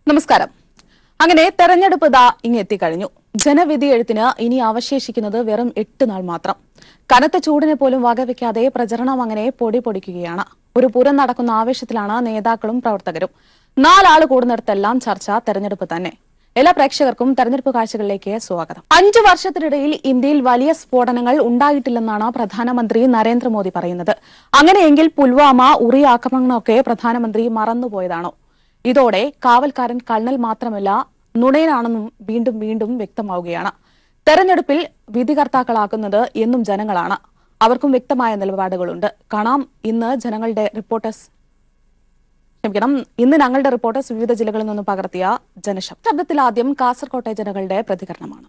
നമസ്കാരം. അങ്ങനെ തെരഞ്ഞെടുപ്പ് ദാ ഇങ്ങെത്തിക്കഴിഞ്ഞു. ജനവിധി എഴുത്തിന് ഇനി അവശേഷിക്കുന്നത് വെറും 8 നാൾ മാത്രം. കനത്ത ചൂടിനെ പോലും വകവെക്കാതെ പ്രചരണം അങ്ങനെ പൊടിപൊടിക്കുകയാണ്. ഒരു പൂരം നടക്കുന്ന ആവേശത്തിലാണ് നേതാക്കളും പ്രവർത്തകരും. 4 ആൾ കൂടുന്നിടത്തെല്ലാം ചർച്ച തെരഞ്ഞെടുപ്പ് തന്നെ. എല്ലാ പ്രേക്ഷകർക്കും തെരഞ്ഞെടുപ്പ് കാഴ്ചകളിലേക്ക് സ്വാഗതം. 5 വർഷത്തിനിടയിൽ ഇന്ത്യയിൽ വലിയ സ്ഫോടനങ്ങൾ ഉണ്ടായിട്ടില്ലെന്നാണ് പ്രധാനമന്ത്രി നരേന്ദ്രമോദി പറയുന്നത്. അങ്ങനെയെങ്കിൽ പുൽവാമ, ഉറി ആക്രമണങ്ങളൊക്കെ പ്രധാനമന്ത്രി മറന്നുപോയതാണോ? ഇതോടെ കാവൽക്കാരൻ കള്ളൽ മാത്രമല്ല നുണയനാണെന്നും വീണ്ടും വീണ്ടും വ്യക്തമാവുകയാണ്. തെരഞ്ഞെടുപ്പിൽ വിധികർത്താക്കളാക്കുന്നത് എന്നും ജനങ്ങളാണ്. അവർക്കും വ്യക്തമായ നിലപാടുകളുണ്ട്. കാണാം ഇന്ന് ഞങ്ങളുടെ റിപ്പോർട്ടേഴ്സ് വിവിധ ജില്ലകളിൽ നിന്നും പകർത്തിയ ശബ്ദത്തിൽ ആദ്യം കാസർകോട്ടെ ജനങ്ങളുടെ പ്രതികരണമാണ്.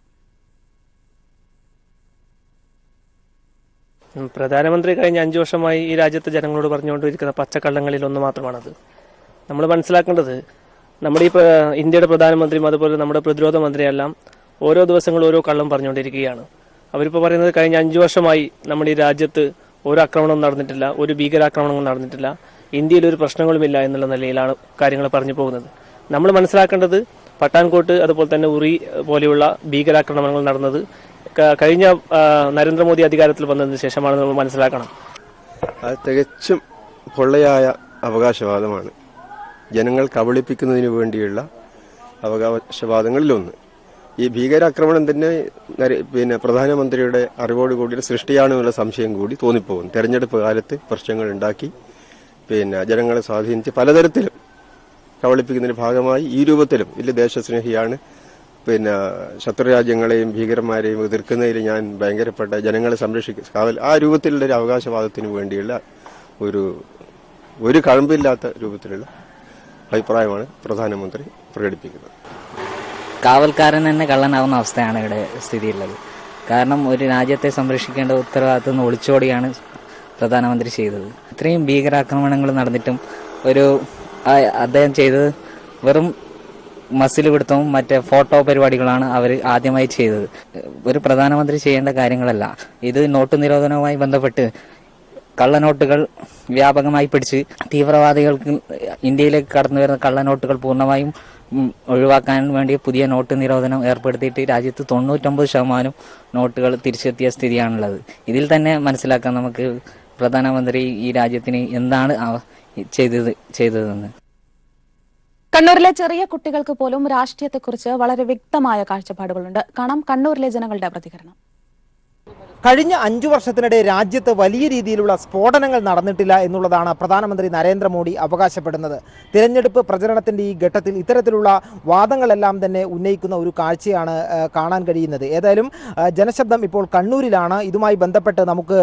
പ്രധാനമന്ത്രി കഴിഞ്ഞ 5 വർഷമായി ഈ രാജ്യത്തെ ജനങ്ങളോട് പറഞ്ഞുകൊണ്ടിരിക്കുന്ന പച്ചക്കള്ളങ്ങളിൽ ഒന്ന് മാത്രമാണത്. നമ്മൾ മനസ്സിലാക്കേണ്ടത് നമ്മുടെ ഈ ഇന്ത്യയുടെ പ്രധാനമന്ത്രിയും അതുപോലെ നമ്മുടെ പ്രതിരോധ മന്ത്രിയെല്ലാം ഓരോ ദിവസങ്ങളും ഓരോ കള്ളം പറഞ്ഞുകൊണ്ടിരിക്കുകയാണ്. അവരിപ്പോൾ പറയുന്നത് കഴിഞ്ഞ 5 വർഷമായി നമ്മുടെ ഈ രാജ്യത്ത് ഒരു ആക്രമണവും നടന്നിട്ടില്ല, ഒരു ഭീകരാക്രമണവും നടന്നിട്ടില്ല, ഇന്ത്യയിൽ ഒരു പ്രശ്നങ്ങളുമില്ല എന്നുള്ള നിലയിലാണ് കാര്യങ്ങൾ പറഞ്ഞു പോകുന്നത്. നമ്മൾ മനസ്സിലാക്കേണ്ടത് പട്ടാൻകോട്ട് അതുപോലെ തന്നെ ഉറി പോലെയുള്ള ഭീകരാക്രമണങ്ങൾ നടന്നത് കഴിഞ്ഞ നരേന്ദ്രമോദി അധികാരത്തിൽ വന്നതിന് ശേഷമാണെന്ന് നമ്മൾ മനസ്സിലാക്കണം. അത് തികച്ചും പൊള്ളയായ അവകാശവാദമാണ്. ജനങ്ങൾ കബളിപ്പിക്കുന്നതിന് വേണ്ടിയുള്ള അവകാശവാദങ്ങളിലൊന്ന്. ഈ ഭീകരാക്രമണം തന്നെ പ്രധാനമന്ത്രിയുടെ അറിവോടുകൂടി സൃഷ്ടിയാണെന്നുള്ള സംശയം കൂടി തോന്നിപ്പോകും. തെരഞ്ഞെടുപ്പ് കാലത്ത് പ്രശ്നങ്ങൾ ഉണ്ടാക്കി ജനങ്ങളെ സ്വാധീനിച്ച് പലതരത്തിലും കബളിപ്പിക്കുന്നതിന്റെ ഭാഗമായി ഈ രൂപത്തിലും വലിയ ദേശസ്നേഹിയാണ്, ശത്രുരാജ്യങ്ങളെയും ഭീകരന്മാരെയും എതിർക്കുന്നതിൽ ഞാൻ ഭയങ്കരപ്പെട്ട ജനങ്ങളെ സംരക്ഷിക്കും ആ രൂപത്തിലുള്ള ഒരു അവകാശവാദത്തിന് വേണ്ടിയുള്ള ഒരു കഴമ്പില്ലാത്ത രൂപത്തിലുള്ള അഭിപ്രായമാണ് പ്രധാനമന്ത്രി പ്രകടിപ്പിക്കുന്നത്. കാവൽക്കാരൻ തന്നെ കള്ളനാവുന്ന അവസ്ഥയാണ് ഇവിടെ സ്ഥിതിയുള്ളത്. കാരണം ഒരു രാജ്യത്തെ സംരക്ഷിക്കേണ്ട ഉത്തരവാദിത്വം നിന്ന് ഒളിച്ചോടിയാണ് പ്രധാനമന്ത്രി ചെയ്തത്. ഇത്രയും ഭീകരാക്രമണങ്ങൾ നടന്നിട്ടും അദ്ദേഹം ചെയ്തത് വെറും മസിൽ പിടുത്തവും മറ്റേ ഫോട്ടോ പരിപാടികളാണ് അവർ ആദ്യമായി ചെയ്തത്. ഒരു പ്രധാനമന്ത്രി ചെയ്യേണ്ട കാര്യങ്ങളല്ല ഇത്. നോട്ട് നിരോധനവുമായി ബന്ധപ്പെട്ട് കള്ളനോട്ടുകൾ വ്യാപകമായി പിടിച്ച് തീവ്രവാദികൾക്ക് ഇന്ത്യയിലേക്ക് കടന്നു വരുന്ന കള്ളനോട്ടുകൾ പൂർണ്ണമായും ഒഴിവാക്കാൻ വേണ്ടി പുതിയ നോട്ട് നിരോധനം ഏർപ്പെടുത്തിയിട്ട് രാജ്യത്ത് 99% നോട്ടുകൾ തിരിച്ചെത്തിയ സ്ഥിതിയാണുള്ളത്. ഇതിൽ തന്നെ മനസ്സിലാക്കാൻ നമുക്ക് പ്രധാനമന്ത്രി ഈ രാജ്യത്തിന് എന്താണ് ചെയ്തതെന്ന്. കണ്ണൂരിലെ ചെറിയ കുട്ടികൾക്ക് പോലും രാഷ്ട്രീയത്തെക്കുറിച്ച് വളരെ വ്യക്തമായ കാഴ്ചപ്പാടുകളുണ്ട്. കാണാം കണ്ണൂരിലെ ജനങ്ങളുടെ പ്രതികരണം. കഴിഞ്ഞ 5 വർഷത്തിനിടെ രാജ്യത്ത് വലിയ രീതിയിലുള്ള സ്ഫോടനങ്ങൾ നടന്നിട്ടില്ല എന്നുള്ളതാണ് പ്രധാനമന്ത്രി നരേന്ദ്രമോദി അവകാശപ്പെടുന്നത്. തിരഞ്ഞെടുപ്പ് പ്രചരണത്തിന്റെ ഈ ഘട്ടത്തിൽ ഇത്തരത്തിലുള്ള വാദങ്ങളെല്ലാം തന്നെ ഉന്നയിക്കുന്ന ഒരു കാഴ്ചയാണ് കാണാൻ കഴിയുന്നത്. ഏതായാലും ജനശബ്ദം ഇപ്പോൾ കണ്ണൂരിലാണ്. ഇതുമായി ബന്ധപ്പെട്ട് നമുക്ക്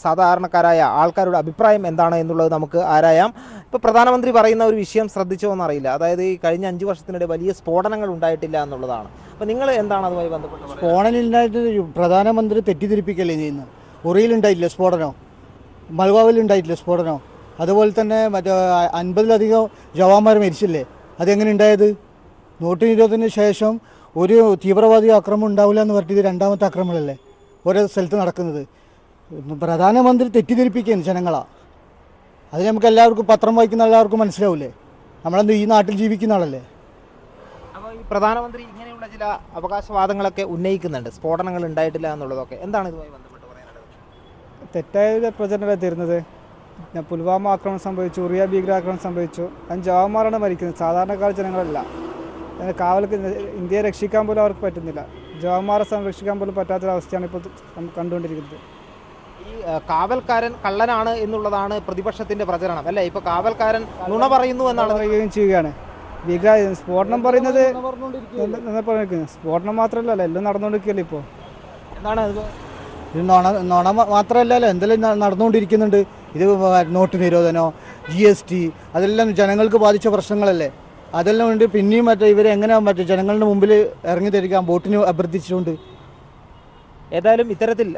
സാധാരണക്കാരായ ആൾക്കാരുടെ അഭിപ്രായം എന്താണ് എന്നുള്ളത് നമുക്ക് ആരായാം. ഇപ്പോൾ പ്രധാനമന്ത്രി പറയുന്ന ഒരു വിഷയം ശ്രദ്ധിച്ചോ എന്നറിയില്ല. അതായത് ഈ കഴിഞ്ഞ 5 വർഷത്തിനിടെ വലിയ സ്ഫോടനങ്ങൾ ഉണ്ടായിട്ടില്ല എന്നുള്ളതാണ്. അപ്പോൾ നിങ്ങൾ എന്താണ് അതുമായി ബന്ധപ്പെട്ട്? സ്ഫോടനമില്ലായിട്ട് പ്രധാനമന്ത്രി തെറ്റിദ്ധരിപ്പിക്കല്ലേ ചെയ്യുന്നത്. ഉറിയിലുണ്ടായിട്ടില്ല സ്ഫോടനം, മൽവാവിലുണ്ടായിട്ടില്ല സ്ഫോടനം, അതുപോലെ തന്നെ മറ്റേ 50-ലധികം ജവാന്മാർ മരിച്ചില്ലേ, അതെങ്ങനെ ഉണ്ടായത്? നോട്ട് നിരോധനത്തിന് ശേഷം ഒരു തീവ്രവാദി ആക്രമണം ഉണ്ടാവില്ല എന്ന് പറഞ്ഞിട്ട് ഇത് 2ാമത്തെ ആക്രമണമല്ലേ ഓരോ സ്ഥലത്ത് നടക്കുന്നത്. പ്രധാനമന്ത്രി തെറ്റിദ്ധരിപ്പിക്കുകയാണ് ജനങ്ങളാ. അത് നമുക്ക് എല്ലാവർക്കും പത്രം വായിക്കുന്ന എല്ലാവർക്കും മനസ്സിലാവില്ലേ. നമ്മളെന്ത് ഈ നാട്ടിൽ ജീവിക്കുന്ന ആളല്ലേ. അപ്പോൾ ഈ പ്രധാനമന്ത്രി ഇങ്ങനെയുള്ള ചില അവകാശവാദങ്ങളൊക്കെ ഉന്നയിക്കുന്നുണ്ട്, സ്ഫോടനങ്ങൾ ഉണ്ടായിട്ടില്ല എന്നുള്ളതൊക്കെ. എന്താണ് ഇതുമായി ബന്ധപ്പെട്ട് പറയാനുള്ളത്? തെറ്റായ പ്രചരണമാണ് തരുന്നത്. പുൽവാമ ആക്രമണം സംഭവിച്ചു, ഉറിയ ഭീകരാക്രമണം സംഭവിച്ചു, 5 ജവാന്മാരാണ് മരിക്കുന്നത്, സാധാരണക്കാർ ജനങ്ങളല്ല. കാവൽക്ക് ഇന്ത്യയെ രക്ഷിക്കാൻ പോലും അവർക്ക് പറ്റുന്നില്ല. ജവാന്മാരെ സംരക്ഷിക്കാൻ പോലും പറ്റാത്തൊരവസ്ഥയാണ് ഇപ്പോൾ നമുക്ക് കണ്ടുകൊണ്ടിരിക്കുന്നത്. ഈ കാവൽക്കാരൻ കള്ളനാണ് എന്നുള്ളതാണ് പ്രതിപക്ഷത്തിന്റെ പ്രചരണം അല്ലേ? ഇപ്പൊ കാവൽക്കാരൻ നുണ പറയുന്നു എന്നാണ് പറയുകയും ചെയ്യുകയാണ്. സ്ഫോടനം പറയുന്നത് സ്ഫോടനം മാത്രമല്ലല്ലോ, എല്ലാം നടന്നുകൊണ്ടിരിക്കുകയല്ലേ ഇപ്പോൾ. എന്താണ് ഇത് നുണ മാത്രമല്ലല്ലോ, എന്തെല്ലാം നടന്നുകൊണ്ടിരിക്കുന്നുണ്ട്. ഇത് നോട്ട് നിരോധനോ GST അതെല്ലാം ജനങ്ങൾക്ക് ബാധിച്ച പ്രശ്നങ്ങളല്ലേ. അതെല്ലാം ഉണ്ട്. പിന്നെയും ഇവരെങ്ങനെ ജനങ്ങളുടെ മുമ്പിൽ ഇറങ്ങി തരിക വോട്ടിന് അഭ്യർത്ഥിച്ചുകൊണ്ട്. ഏതായാലും ഇത്തരത്തിൽ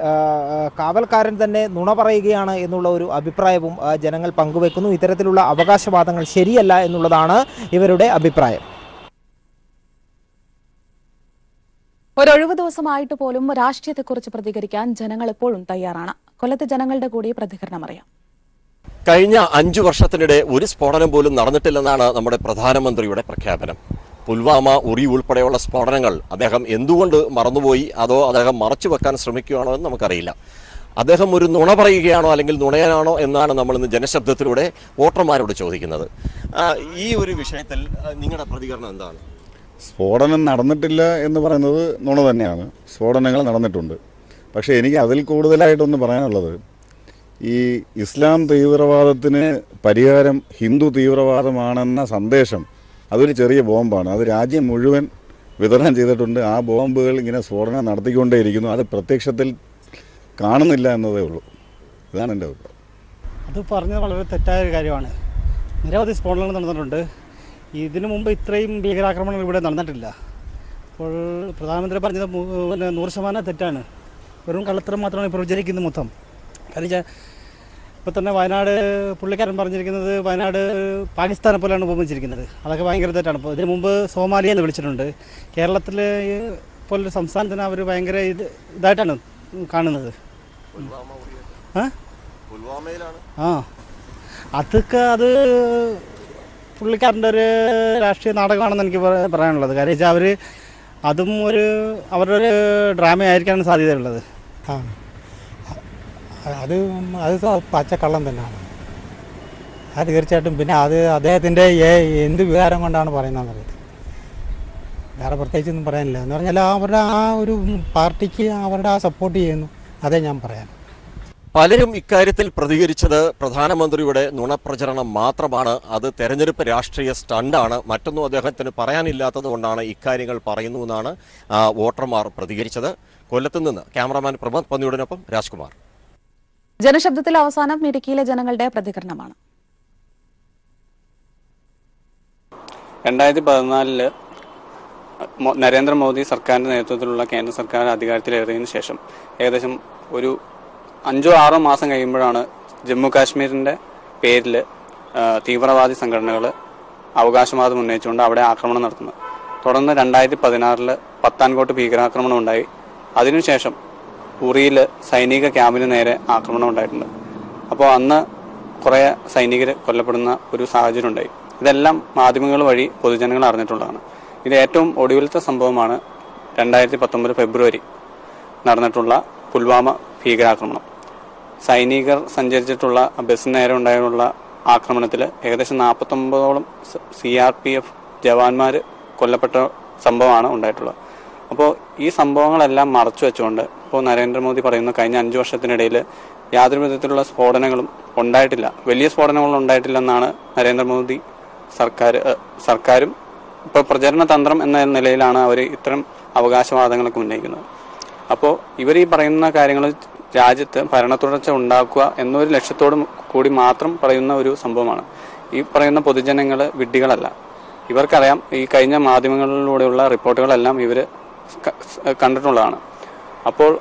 കാവൽക്കാരൻ തന്നെ നുണ പറയുകയാണ് എന്നുള്ള ഒരു അഭിപ്രായവും ജനങ്ങൾ പങ്കുവെക്കുന്നു. ഇത്തരത്തിലുള്ള അവകാശവാദങ്ങൾ ശരിയല്ല എന്നുള്ളതാണ് ഇവരുടെ അഭിപ്രായം. ഒരൊഴിവ് ദിവസമായിട്ട് പോലും രാഷ്ട്രീയത്തെക്കുറിച്ച് പ്രതികരിക്കാൻ ജനങ്ങൾ എപ്പോഴും തയ്യാറാണ്. കൊല്ലത്തെ ജനങ്ങളുടെ കൂടി പ്രതികരണം അറിയാം. കഴിഞ്ഞ 5 വർഷത്തിനിടെ ഒരു സ്ഫോടനം പോലും നടന്നിട്ടില്ലെന്നാണ് നമ്മുടെ പ്രധാനമന്ത്രിയുടെ പ്രഖ്യാപനം. പുൽവാമ, ഉറി ഉൾപ്പെടെയുള്ള സ്ഫോടനങ്ങൾ അദ്ദേഹം എന്തുകൊണ്ട് മറന്നുപോയി, അതോ അദ്ദേഹം മറച്ചു വെക്കാൻ ശ്രമിക്കുകയാണോ എന്ന് നമുക്കറിയില്ല. അദ്ദേഹം ഒരു നുണ പറയുകയാണോ അല്ലെങ്കിൽ നുണയനാണോ എന്നാണ് നമ്മൾ ഇന്ന് ജനശബ്ദത്തിലൂടെ വോട്ടർമാരോട് ചോദിക്കുന്നത്. ഈ ഒരു വിഷയത്തിൽ നിങ്ങളുടെ പ്രതികരണം എന്താണ്? സ്ഫോടനം നടന്നിട്ടില്ല എന്ന് പറയുന്നത് നുണ തന്നെയാണ്. സ്ഫോടനങ്ങൾ നടന്നിട്ടുണ്ട്. പക്ഷേ എനിക്ക് അതിൽ കൂടുതലായിട്ടൊന്ന് പറയാനുള്ളത്, ഈ ഇസ്ലാം തീവ്രവാദത്തിന് പരിഹാരം ഹിന്ദു തീവ്രവാദമാണെന്ന സന്ദേശം അതൊരു ചെറിയ ബോംബാണ്. അത് രാജ്യം മുഴുവൻ വിതരണം ചെയ്തിട്ടുണ്ട്. ആ ബോംബുകൾ ഇങ്ങനെ സ്ഫോടനം നടത്തിക്കൊണ്ടേയിരിക്കുന്നു. അത് പ്രത്യക്ഷത്തിൽ കാണുന്നില്ല എന്നതേ ഉള്ളൂ. ഇതാണ് എൻ്റെ അഭിപ്രായം. അത് പറഞ്ഞത് വളരെ തെറ്റായ ഒരു കാര്യമാണ്. നിരവധി സ്ഫോടനങ്ങൾ നടന്നിട്ടുണ്ട്. ഇതിനു മുമ്പ് ഇത്രയും ഭീകരാക്രമണങ്ങൾ ഇവിടെ നടന്നിട്ടില്ല. അപ്പോൾ പ്രധാനമന്ത്രി പറഞ്ഞത് 100% തെറ്റാണ്. വെറും കള്ളത്തരം മാത്രമാണ് ഇപ്പോൾ പ്രചരിക്കുന്നത് മൊത്തം. കാരണം ഇപ്പോൾ തന്നെ വയനാട് പുള്ളിക്കാരൻ പറഞ്ഞിരിക്കുന്നത് വയനാട് പാകിസ്ഥാനെ പോലെയാണ് ഉപമിച്ചിരിക്കുന്നത്. അതൊക്കെ ഭയങ്കര തെറ്റാണ്. ഇപ്പോൾ ഇതിനു മുമ്പ് സോമാലിയ എന്ന് വിളിച്ചിട്ടുണ്ട്. കേരളത്തിൽ പോലൊരു സംസ്ഥാനത്തിന് അവർ ഭയങ്കര ഇതായിട്ടാണ് കാണുന്നത്. അതൊക്കെ അത് പുള്ളിക്കാരൻ്റെ ഒരു രാഷ്ട്രീയ നാടകമാണെന്ന് എനിക്ക് പറയാനുള്ളത്. കാര്യം വെച്ചാൽ അവർ അതും അവരുടെ ഒരു ഡ്രാമ ആയിരിക്കാനാണ് സാധ്യതയുള്ളത്. അത് പച്ചക്കള്ളം തന്നെയാണ് അത് തീർച്ചയായിട്ടും. പിന്നെ അത് അദ്ദേഹത്തിൻ്റെ എന്ത് വികാരം കൊണ്ടാണ് പറയുന്നതെന്ന് അറിയത്തില്ല. വേറെ പ്രത്യേകിച്ചൊന്നും പറയാനില്ല. എന്ന് പറഞ്ഞാൽ അവരുടെ ആ ഒരു പാർട്ടിക്ക് അവരുടെ ആ സപ്പോർട്ട് ചെയ്യുന്നു, അതേ ഞാൻ പറയാൻ. പലരും ഇക്കാര്യത്തിൽ പ്രതികരിച്ചത് പ്രധാനമന്ത്രിയുടെ നുണപ്രചരണം മാത്രമാണ്, അത് തെരഞ്ഞെടുപ്പ് രാഷ്ട്രീയ സ്റ്റണ്ടാണ്, മറ്റൊന്നും അദ്ദേഹത്തിന് പറയാനില്ലാത്തത് കൊണ്ടാണ് ഇക്കാര്യങ്ങൾ പറയുന്നുവെന്നാണ് വോട്ടർമാർ പ്രതികരിച്ചത്. കൊല്ലത്ത് നിന്ന് ക്യാമറാമാൻ പ്രമോദ് പന്നിയോടൊപ്പം രാജ്കുമാർ. ജനശബ്ദത്തിൽ അവസാനം ഇടുക്കിയിലെ ജനങ്ങളുടെ പ്രതികരണമാണ്. 2014 നരേന്ദ്രമോദി സർക്കാരിൻ്റെ നേതൃത്വത്തിലുള്ള കേന്ദ്ര സർക്കാർ അധികാരത്തിലേറിയതിനു ശേഷം ഏകദേശം ഒരു 5-6 മാസം കഴിയുമ്പോഴാണ് ജമ്മു കാശ്മീരിൻ്റെ പേരിൽ തീവ്രവാദി സംഘടനകൾ അവകാശവാദം ഉന്നയിച്ചുകൊണ്ട് അവിടെ ആക്രമണം നടത്തുന്നത്. തുടർന്ന് 2016 പത്താൻകോട്ട് ഭീകരാക്രമണം ഉണ്ടായി. അതിനുശേഷം ഉറിയിൽ സൈനിക ക്യാമ്പിന് നേരെ ആക്രമണം ഉണ്ടായിട്ടുണ്ട്. അപ്പോൾ അന്ന് കുറേ സൈനികർ കൊല്ലപ്പെടുന്ന ഒരു സാഹചര്യം ഉണ്ടായി. ഇതെല്ലാം മാധ്യമങ്ങൾ വഴി പൊതുജനങ്ങൾ അറിഞ്ഞിട്ടുള്ളതാണ്. ഇത് ഏറ്റവും ഒടുവിലത്തെ സംഭവമാണ് 2019 ഫെബ്രുവരി നടന്നിട്ടുള്ള പുൽവാമ ഭീകരാക്രമണം. സൈനികർ സഞ്ചരിച്ചിട്ടുള്ള ബസ്സിന് നേരെ ഉണ്ടായുള്ള ആക്രമണത്തിൽ ഏകദേശം 49ഓളം CRPF ജവാന്മാർ കൊല്ലപ്പെട്ട സംഭവമാണ് ഉണ്ടായിട്ടുള്ളത്. അപ്പോൾ ഈ സംഭവങ്ങളെല്ലാം മറച്ചു വെച്ചുകൊണ്ട് ഇപ്പോൾ നരേന്ദ്രമോദി പറയുന്ന കഴിഞ്ഞ 5 വർഷത്തിനിടയിൽ യാതൊരു വിധത്തിലുള്ള സ്ഫോടനങ്ങളും ഉണ്ടായിട്ടില്ല, വലിയ സ്ഫോടനങ്ങളും ഉണ്ടായിട്ടില്ലെന്നാണ് നരേന്ദ്രമോദി സർക്കാരും ഇപ്പോൾ പ്രചരണ തന്ത്രം എന്ന നിലയിലാണ് അവർ ഇത്തരം അവകാശവാദങ്ങളൊക്കെ ഉന്നയിക്കുന്നത്. അപ്പോൾ ഇവർ ഈ പറയുന്ന കാര്യങ്ങൾ രാജ്യത്ത് ഭരണത്തുടർച്ച ഉണ്ടാക്കുക എന്നൊരു ലക്ഷ്യത്തോടും കൂടി മാത്രം പറയുന്ന ഒരു സംഭവമാണ്. ഈ പറയുന്ന പൊതുജനങ്ങൾ വിഡ്ഢികളല്ല. ഇവർക്കറിയാം, ഈ കഴിഞ്ഞ മാധ്യമങ്ങളിലൂടെയുള്ള റിപ്പോർട്ടുകളെല്ലാം ഇവർ കണ്ടിട്ടുള്ളതാണ്. അപ്പോൾ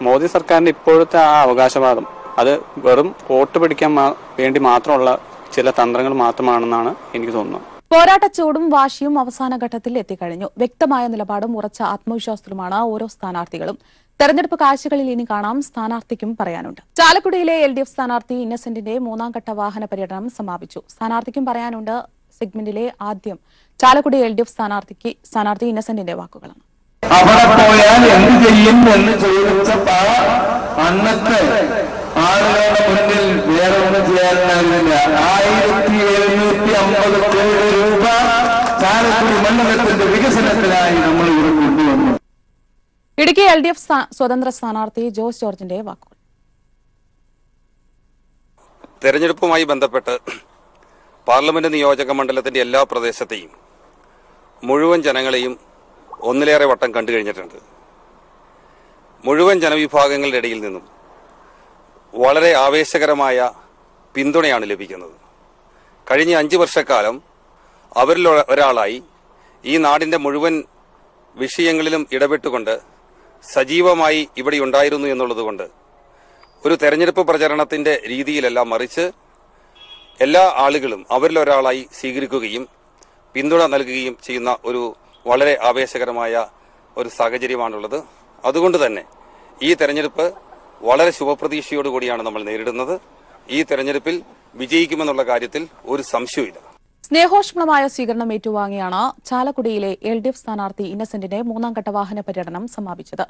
മോദി സർക്കാരിൻ്റെ ഇപ്പോഴത്തെ ആ അവകാശവാദം അത് വെറും വോട്ട് പിടിക്കാൻ വേണ്ടി മാത്രമുള്ള ചില തന്ത്രങ്ങൾ മാത്രമാണെന്നാണ് എനിക്ക് തോന്നുന്നത്. പോരാട്ടച്ചൂടും വാശിയും അവസാന ഘട്ടത്തിൽ എത്തിക്കഴിഞ്ഞു. വ്യക്തമായ നിലപാടും ഉറച്ച ആത്മവിശ്വാസത്തിലുമാണ് ഓരോ സ്ഥാനാർത്ഥികളും. തെരഞ്ഞെടുപ്പ് കാഴ്ചകളിൽ ഇനി കാണാം സ്ഥാനാർത്ഥിക്കും പറയാനുണ്ട്. ചാലക്കുടിയിലെ LDF സ്ഥാനാർത്ഥി ഇന്നസെന്റിന്റെ 3ാം ഘട്ട വാഹന പര്യടനം സമാപിച്ചു. സ്ഥാനാർത്ഥിക്കും പറയാനുണ്ട് സെഗ്മെന്റിലെ ആദ്യം ചാലക്കുടി LDF സ്ഥാനാർത്ഥി ഇന്നസെന്റിന്റെ വാക്കുകളാണ്. അവിടെ പോയാൽ എന്ത് ചെയ്യും എന്ന് ചോദിച്ചപ്പോൾ അന്നത്തെ ആളുകളുടെ മുന്നിൽ വേറെ ഒന്നും ചെയ്യാനുണ്ടായിരുന്നില്ല. 1750 കോടി രൂപ ചാലക്കുടി മണ്ഡലത്തിന്റെ വികസനത്തിനായി നമ്മൾ ഇവിടെ കൊണ്ടുവന്നു. ഇടുക്കി LDF സ്വതന്ത്ര സ്ഥാനാർത്ഥി ജോസ് ജോർജിന്റെ വാക്കുകൾ. തെരഞ്ഞെടുപ്പുമായി ബന്ധപ്പെട്ട് പാർലമെന്റ് നിയോജക മണ്ഡലത്തിന്റെ എല്ലാ പ്രദേശത്തെയും മുഴുവൻ ജനങ്ങളെയും ഒന്നിലേറെ വട്ടം കണ്ടു കഴിഞ്ഞിട്ടുണ്ട്. മുഴുവൻ ജനവിഭാഗങ്ങളുടെ ഇടയിൽ നിന്നും വളരെ ആവേശകരമായ പിന്തുണയാണ് ലഭിക്കുന്നത്. കഴിഞ്ഞ 5 വർഷക്കാലം അവരിൽ ഒരാളായി ഈ നാടിന്റെ മുഴുവൻ വിഷയങ്ങളിലും ഇടപെട്ടുകൊണ്ട് സജീവമായി ഇവിടെ ഉണ്ടായിരുന്നു എന്നുള്ളതുകൊണ്ട് ഒരു തെരഞ്ഞെടുപ്പ് പ്രചരണത്തിന്റെ രീതിയിലെല്ലാം മറിച്ച് എല്ലാ ആളുകളും അവരിലൊരാളായി സ്വീകരിക്കുകയും പിന്തുണ നൽകുകയും ചെയ്യുന്ന ഒരു വളരെ ആവേശകരമായ ഒരു സാഹചര്യമാണുള്ളത്. അതുകൊണ്ട് തന്നെ ഈ തെരഞ്ഞെടുപ്പ് വളരെ ശുഭപ്രതീക്ഷയോടുകൂടിയാണ് നമ്മൾ നേരിടുന്നത്. ഈ തെരഞ്ഞെടുപ്പിൽ വിജയിക്കുമെന്നുള്ള കാര്യത്തിൽ ഒരു സംശയവുമില്ല. സ്നേഹോഷ്മളമായ സ്വീകരണം ഏറ്റുവാങ്ങിയാണ് ചാലക്കുടിയിലെ LDF സ്ഥാനാർത്ഥി ഇന്നസെന്റിന്റെ മൂന്നാംഘട്ട വാഹന പര്യടനം സമാപിച്ചത്.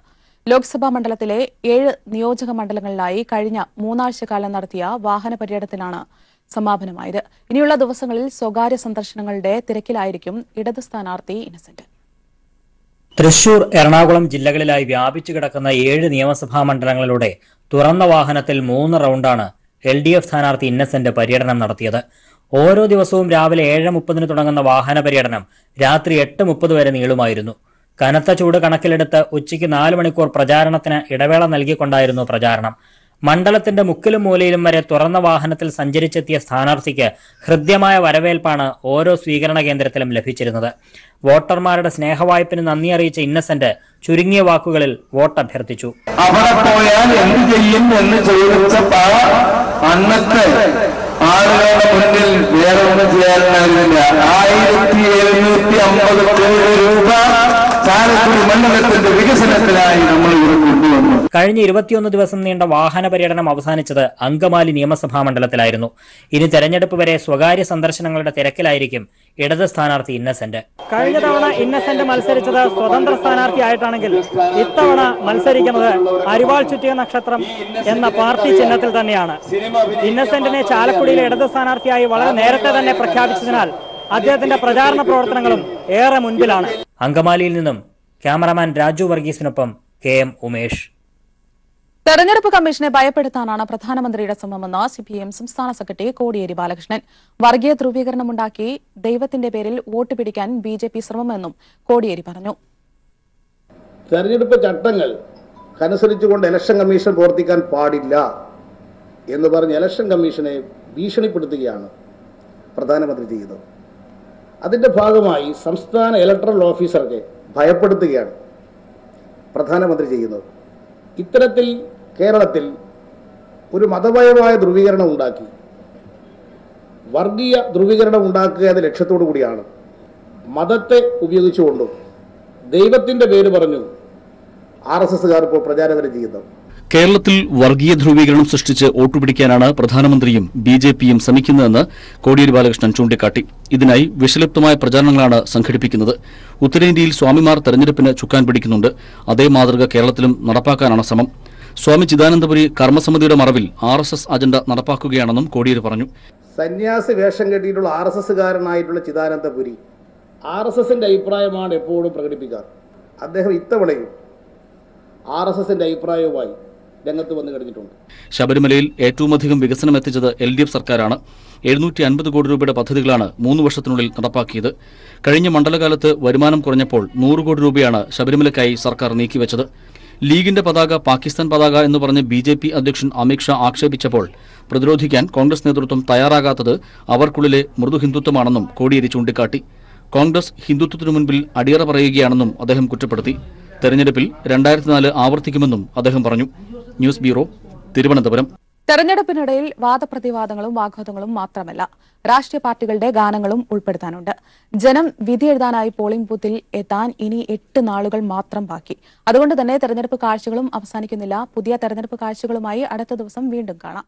ലോക്സഭാ മണ്ഡലത്തിലെ 7 നിയോജക മണ്ഡലങ്ങളിലായി കഴിഞ്ഞ 3 ആഴ്ചക്കാലം നടത്തിയ വാഹന പര്യടനത്തിനാണ് സമാപനമായത്. ഇനിയുള്ള ദിവസങ്ങളിൽ സ്വകാര്യ സന്ദർശനങ്ങളുടെ തിരക്കിലായിരിക്കും ഇടത് സ്ഥാനാർത്ഥി ഇന്നസെന്റ്. തൃശൂർ, എറണാകുളം ജില്ലകളിലായി വ്യാപിച്ചു കിടക്കുന്ന 7 നിയമസഭാ മണ്ഡലങ്ങളിലൂടെ തുറന്ന വാഹനത്തിൽ 3 റൌണ്ടാണ് LDF സ്ഥാനാർത്ഥി ഇന്നസെന്റ് പര്യടനം നടത്തിയത്. ഓരോ ദിവസവും രാവിലെ 7:30 തുടങ്ങുന്ന വാഹന പര്യടനം രാത്രി 8:30 വരെ നീളുമായിരുന്നു. കനത്ത ചൂട് കണക്കിലെടുത്ത് ഉച്ചയ്ക്ക് 4 മണിക്കൂർ പ്രചാരണത്തിന് ഇടവേള നൽകിക്കൊണ്ടായിരുന്നു പ്രചാരണം. മണ്ഡലത്തിന്റെ മുക്കിലും മൂലയിലും വരെ തുറന്ന വാഹനത്തിൽ സഞ്ചരിച്ചെത്തിയ സ്ഥാനാർത്ഥിക്ക് ഹൃദ്യമായ വരവേൽപ്പാണ് ഓരോ സ്വീകരണ കേന്ദ്രത്തിലും ലഭിച്ചിരുന്നത്. വോട്ടർമാരുടെ സ്നേഹവായ്പിന് നന്ദി അറിയിച്ച ഇന്നസെന്റ് ചുരുങ്ങിയ വാക്കുകളിൽ വോട്ട് അഭ്യർത്ഥിച്ചു. അവിടെ പോയാൽ എന്ത് ചെയ്യും എന്ന് ചോദിച്ചപ്പോൾ അന്നത്തെ ആളുകളുടെ മുന്നിൽ വേറെ ഒന്നും ചെയ്യാനായിരുന്നില്ല. 1750 രൂപ ചാലക്കുടി മണ്ഡലത്തിന്റെ വികസനത്തിനായി നമ്മൾ ഇവിടെ കൊണ്ടുവന്നു. കഴിഞ്ഞ 21 ദിവസം നീണ്ട വാഹന പര്യടനം അവസാനിച്ചത് അങ്കമാലി നിയമസഭാ മണ്ഡലത്തിലായിരുന്നു. ഇനി തെരഞ്ഞെടുപ്പ് വരെ സ്വകാര്യ സന്ദർശനങ്ങളുടെ തിരക്കിലായിരിക്കും ഇടത് സ്ഥാനാർത്ഥി ഇന്നസെന്റ്. കഴിഞ്ഞ തവണ ഇന്നസെന്റ് മത്സരിച്ചത് സ്വതന്ത്ര സ്ഥാനാർത്ഥിയായിട്ടാണെങ്കിൽ ഇത്തവണ മത്സരിക്കുന്നത് അരിവാൾ ചുറ്റിയ നക്ഷത്രം എന്ന പാർട്ടി ചിഹ്നത്തിൽ തന്നെയാണ്. ഇന്നസെന്റിനെ ചാലക്കുടിയിലെ ഇടത് സ്ഥാനാർത്ഥിയായി വളരെ നേരത്തെ തന്നെ പ്രഖ്യാപിച്ചതിനാൽ അദ്ദേഹത്തിന്റെ പ്രചാരണ പ്രവർത്തനങ്ങളും ഏറെ മുൻപിലാണ്. അങ്കമാലിയിൽ നിന്നും ക്യാമറമാൻ രാജു വർഗീസിനൊപ്പം KM ഉമേഷ്. തെരഞ്ഞെടുപ്പ് കമ്മീഷനെ ഭയപ്പെടുത്താനാണ് പ്രധാനമന്ത്രിയുടെ ശ്രമമെന്ന് CPM സംസ്ഥാന സെക്രട്ടറി കോടിയേരി ബാലകൃഷ്ണൻ. വർഗീയ ധ്രുവീകരണമുണ്ടാക്കി ദൈവത്തിന്റെ പേരിൽ വോട്ട് പിടിക്കാൻ BJP ശ്രമമെന്നും കോടിയേരി പറഞ്ഞു. തെരഞ്ഞെടുപ്പ് ചട്ടങ്ങൾ അനുസരിച്ചുകൊണ്ട് ഇലക്ഷൻ കമ്മീഷൻ പ്രവർത്തിക്കാൻ പാടില്ല എന്ന് പറഞ്ഞ് ഇലക്ഷൻ കമ്മീഷനെ ഭീഷണിപ്പെടുത്തുകയാണ് പ്രധാനമന്ത്രി ചെയ്തത്. അതിന്റെ ഭാഗമായി സംസ്ഥാന ഇലക്ടറൽ ഓഫീസർക്ക് ഭയപ്പെടുത്തുകയാണ് പ്രധാനമന്ത്രി ചെയ്യുന്നത്. ഇത്തരത്തിൽ കേരളത്തിൽ ഒരു മതപരമായ ധ്രുവീകരണം ഉണ്ടാക്കി, വർഗീയ ധ്രുവീകരണം ഉണ്ടാക്കുക എന്ന ലക്ഷ്യത്തോടു കൂടിയാണ് മതത്തെ ഉപയോഗിച്ചുകൊണ്ടും ദൈവത്തിന്റെ പേര് പറഞ്ഞു RSSകാർ ഇപ്പോൾ പ്രചാരണം ചെയ്യുന്നത്. കേരളത്തിൽ വർഗീയ ധ്രുവീകരണം സൃഷ്ടിച്ച് വോട്ടുപിടിക്കാനാണ് പ്രധാനമന്ത്രിയും BJPയും ശ്രമിക്കുന്നതെന്ന് കോടിയേരി ബാലകൃഷ്ണൻ ചൂണ്ടിക്കാട്ടി. ഇതിനായി വിഷലിപ്തമായ പ്രചാരണങ്ങളാണ് സംഘടിപ്പിക്കുന്നത്. ഉത്തരേന്ത്യയിൽ സ്വാമിമാർ തെരഞ്ഞെടുപ്പിന് ചുക്കാൻ പിടിക്കുന്നുണ്ട്. അതേ മാതൃക കേരളത്തിലും നടപ്പാക്കാനാണ് ശ്രമം. സ്വാമി ചിദാനന്ദപുരി കർമ്മസമിതിയുടെ മറവിൽ RSS അജണ്ട നടപ്പാക്കുകയാണെന്നും കോടിയേരി പറഞ്ഞു. സന്യാസി വേഷം കെട്ടിയിട്ടുള്ള RSSകാരനായിട്ടുള്ള ചിദാനന്ദപുരി RSSന്റെ അഭിപ്രായമാണ് എപ്പോഴും പ്രകടിപ്പിക്കാറ്. അദ്ദേഹം ഇത്തവണയും RSSന്റെ അഭിപ്രായവുമായി രംഗത്ത് വന്നു കഴിഞ്ഞിട്ടുണ്ട്. ശബരിമലയിൽ ഏറ്റവുമധികം വികസനം എത്തിച്ചത് LDF സർക്കാരാണ്. 750 കോടി രൂപയുടെ പദ്ധതികളാണ് 3 വർഷത്തിനുള്ളിൽ നടപ്പാക്കിയത്. കഴിഞ്ഞ മണ്ഡലകാലത്ത് വരുമാനം കുറഞ്ഞപ്പോൾ 100 കോടി രൂപയാണ് ശബരിമലയ്ക്കായി സർക്കാർ നീക്കിവെച്ചത്. ലീഗിന്റെ പതാക പാകിസ്ഥാൻ പതാക എന്ന് പറഞ്ഞ് BJP അധ്യക്ഷൻ അമിത് ഷാ ആക്ഷേപിച്ചപ്പോൾ പ്രതിരോധിക്കാൻ കോൺഗ്രസ് നേതൃത്വം തയ്യാറാകാത്തത് അവർക്കുള്ളിലെ മൃദു ഹിന്ദുത്വമാണെന്നും കോടിയേരി ചൂണ്ടിക്കാട്ടി. കോൺഗ്രസ് ഹിന്ദുത്വത്തിനു മുൻപിൽ അടിയറ പറയുകയാണെന്നും അദ്ദേഹം കുറ്റപ്പെടുത്തി. തെരഞ്ഞെടുപ്പിൽ 2004 ആവർത്തിക്കുമെന്നും അദ്ദേഹം പറഞ്ഞു. News bureau, Thiruvananthapuram. തെരഞ്ഞെടുപ്പിനിടയിൽ വാദപ്രതിവാദങ്ങളും വാഗ്വാദങ്ങളും മാത്രമല്ല, രാഷ്ട്രീയ പാർട്ടികളുടെ ഗാനങ്ങളും ഉൾപ്പെടുത്താനുണ്ട്. ജനം വിധിയെഴുതാനായി പോളിംഗ് ബൂത്തിൽ എത്താൻ ഇനി 8 നാളുകൾ മാത്രം ബാക്കി. അതുകൊണ്ട് തന്നെ തെരഞ്ഞെടുപ്പ് കാഴ്ചകളും അവസാനിക്കുന്നില്ല. പുതിയ തെരഞ്ഞെടുപ്പ് കാഴ്ചകളുമായി അടുത്ത ദിവസം വീണ്ടും കാണാം.